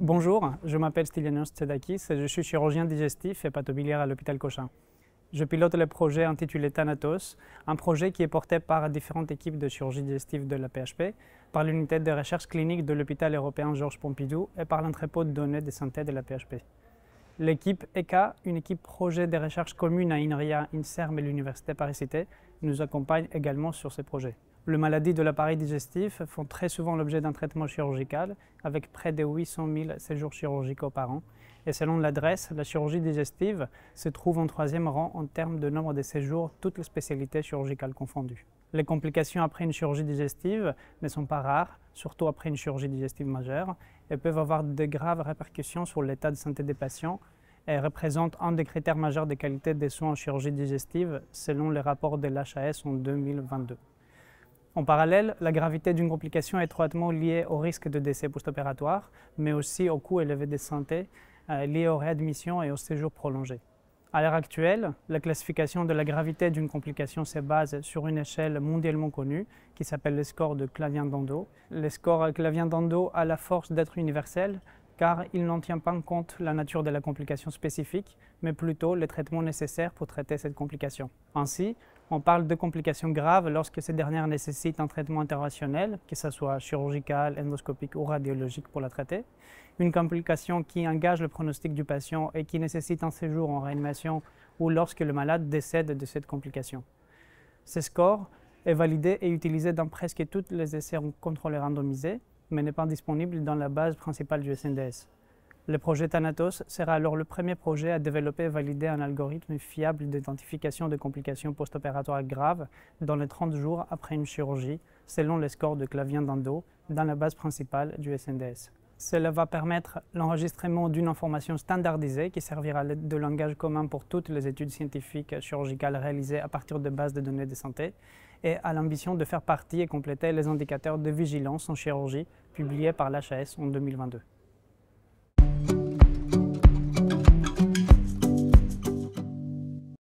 Bonjour, je m'appelle Stylianos Tsedakis et je suis chirurgien digestif et hépatobiliaire à l'hôpital Cochin. Je pilote le projet intitulé Thanatos, un projet qui est porté par différentes équipes de chirurgie digestive de la PHP, par l'unité de recherche clinique de l'hôpital européen Georges Pompidou et par l'entrepôt de données de santé de la PHP. L'équipe ECA, une équipe projet de recherche commune à INRIA, INSERM et l'Université Paris-Cité, nous accompagne également sur ce projet. Les maladies de l'appareil digestif font très souvent l'objet d'un traitement chirurgical avec près de 800 000 séjours chirurgicaux par an. Et selon l'adresse, la chirurgie digestive se trouve en troisième rang en termes de nombre de séjours, toutes les spécialités chirurgicales confondues. Les complications après une chirurgie digestive ne sont pas rares, surtout après une chirurgie digestive majeure, et peuvent avoir de graves répercussions sur l'état de santé des patients et représentent un des critères majeurs de qualité des soins en chirurgie digestive selon les rapports de l'HAS en 2022. En parallèle, la gravité d'une complication est étroitement liée au risque de décès post-opératoire, mais aussi au coût élevé de santé lié aux réadmissions et au séjour prolongé. À l'heure actuelle, la classification de la gravité d'une complication se base sur une échelle mondialement connue qui s'appelle le score de Clavien-Dando. Le score Clavien-Dando a la force d'être universel car il n'en tient pas compte la nature de la complication spécifique, mais plutôt les traitements nécessaires pour traiter cette complication. Ainsi, on parle de complications graves lorsque ces dernières nécessitent un traitement interventionnel, que ce soit chirurgical, endoscopique ou radiologique pour la traiter. Une complication qui engage le pronostic du patient et qui nécessite un séjour en réanimation ou lorsque le malade décède de cette complication. Ce score est validé et utilisé dans presque tous les essais contrôlés randomisés, mais n'est pas disponible dans la base principale du SNDS. Le projet Thanatos sera alors le premier projet à développer et valider un algorithme fiable d'identification de complications post-opératoires graves dans les 30 jours après une chirurgie, selon les scores de Clavien-Dando, dans la base principale du SNDS. Cela va permettre l'enregistrement d'une information standardisée qui servira de langage commun pour toutes les études scientifiques chirurgicales réalisées à partir de bases de données de santé et a l'ambition de faire partie et compléter les indicateurs de vigilance en chirurgie publiés par l'HAS en 2022.